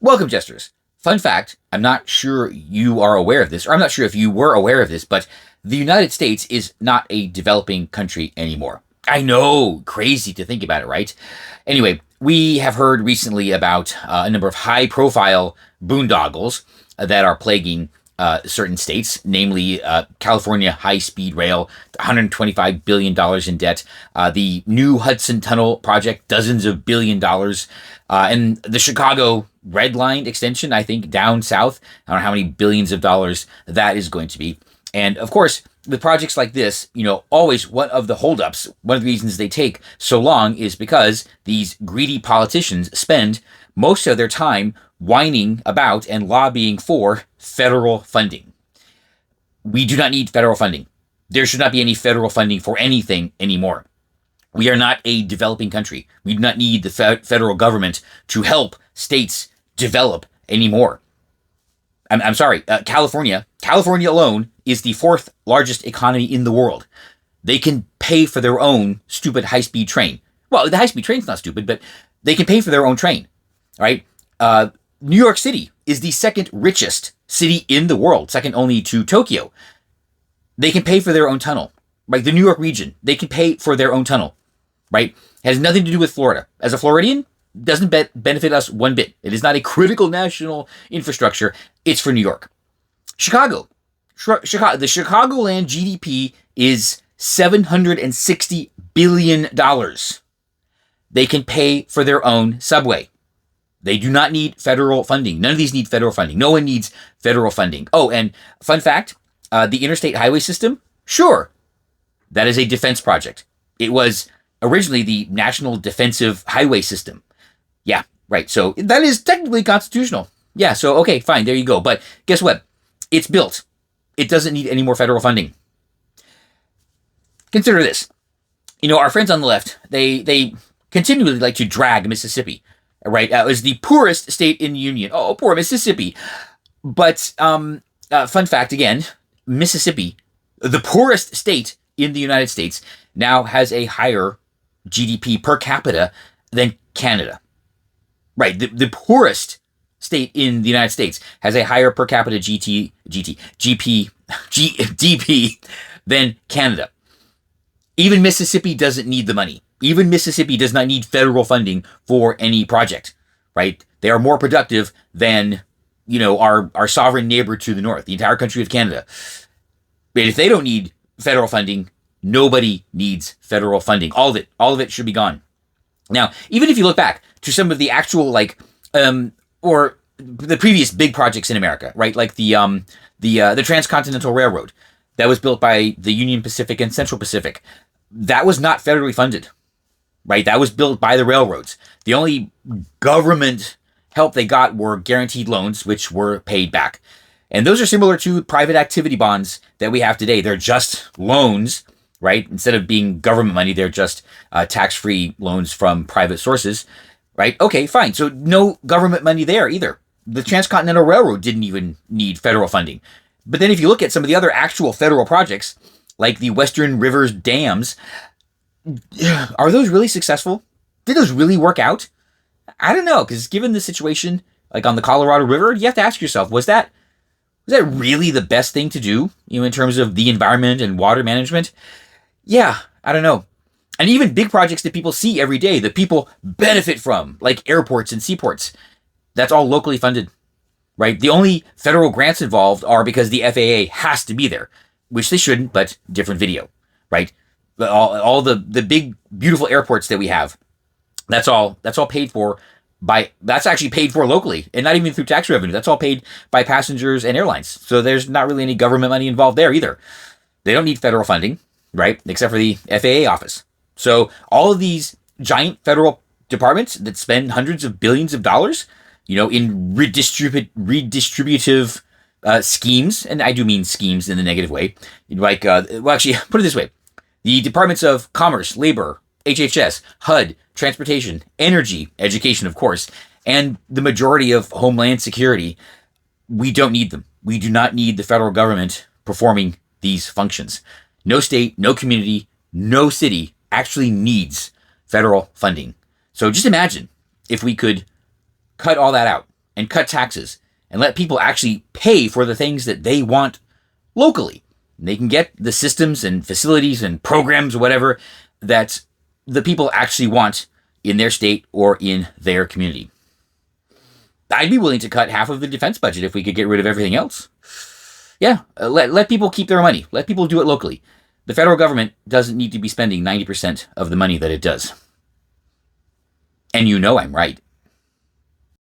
Welcome, jesters. Fun fact, I'm not sure you are aware of this, or I'm not sure if you were aware of this, but the United States is not a developing country anymore. I know, crazy to think about it, right? Anyway, we have heard recently about a number of high-profile boondoggles that are plaguing certain states, namely California high-speed rail, $125 billion in debt, the new Hudson Tunnel project, dozens of billion dollars, and the Chicago Red Line extension, I think, down south. I don't know how many billions of dollars that is going to be. And of course, with projects like this, always one of the holdups, one of the reasons they take so long is because these greedy politicians spend most of their time whining about and lobbying for federal funding. We do not need federal funding. There should not be any federal funding for anything anymore. We are not a developing country. We do not need the federal government to help states develop anymore. I'm sorry, California alone is the fourth largest economy in the world. They can pay for their own stupid high-speed train. Well, the high-speed train's not stupid, but they can pay for their own train, right? New York City is the second richest city in the world, second only to Tokyo. They can pay for their own tunnel, right? The New York region, they can pay for their own tunnel, right? It has nothing to do with Florida. As a Floridian, doesn't benefit us one bit. It is not a critical national infrastructure. It's for New York. Chicago. The Chicagoland GDP is $760 billion. They can pay for their own subway. They do not need federal funding. None of these need federal funding. No one needs federal funding. Oh, and fun fact, the interstate highway system, sure, that is a defense project. It was originally the National Defensive Highway System. Yeah, right. So that is technically constitutional. Yeah, so okay, fine, there you go. But guess what? It's built. It doesn't need any more federal funding. Consider this. Our friends on the left, they continually like to drag Mississippi, right, as the poorest state in the union. Oh, poor Mississippi. But fun fact again, Mississippi, the poorest state in the United States, now has a higher GDP per capita than Canada. Right, the poorest state in the United States has a higher per capita GDP than Canada. Even Mississippi doesn't need the money. Even Mississippi does not need federal funding for any project, right? They are more productive than, our sovereign neighbor to the north, the entire country of Canada. But if they don't need federal funding, nobody needs federal funding. All of it should be gone. Now, even if you look back to some of the actual or the previous big projects in America, right? Like the Transcontinental Railroad that was built by the Union Pacific and Central Pacific. That was not federally funded, right? That was built by the railroads. The only government help they got were guaranteed loans, which were paid back. And those are similar to private activity bonds that we have today. They're just loans, right? Instead of being government money, they're just tax-free loans from private sources, right? Okay, fine. So no government money there either. The Transcontinental Railroad didn't even need federal funding. But then if you look at some of the other actual federal projects, like the Western Rivers dams, are those really successful? Did those really work out? I don't know, because given the situation, like on the Colorado River, you have to ask yourself, was that really the best thing to do, in terms of the environment and water management? Yeah, I don't know. And even big projects that people see every day, that people benefit from, like airports and seaports, that's all locally funded, right? The only federal grants involved are because the FAA has to be there, which they shouldn't, but different video, right? All the big, beautiful airports that we have, that's all paid for that's actually paid for locally, and not even through tax revenue. That's all paid by passengers and airlines. So there's not really any government money involved there either. They don't need federal funding, right? Except for the FAA office. So all of these giant federal departments that spend hundreds of billions of dollars, in redistributive schemes, and I do mean schemes in the negative way. Actually, put it this way. The departments of Commerce, Labor, HHS, HUD, Transportation, Energy, Education, of course, and the majority of Homeland Security, we don't need them. We do not need the federal government performing these functions. No state, no community, no city actually needs federal funding. So just imagine if we could cut all that out. and cut taxes and let people actually pay for the things that they want locally. They can get the systems and facilities and programs or whatever that the people actually want in their state or in their community. I'd be willing to cut half of the defense budget if we could get rid of everything else. Yeah, let people keep their money. Let people do it locally. The federal government doesn't need to be spending 90% of the money that it does. And you know I'm right.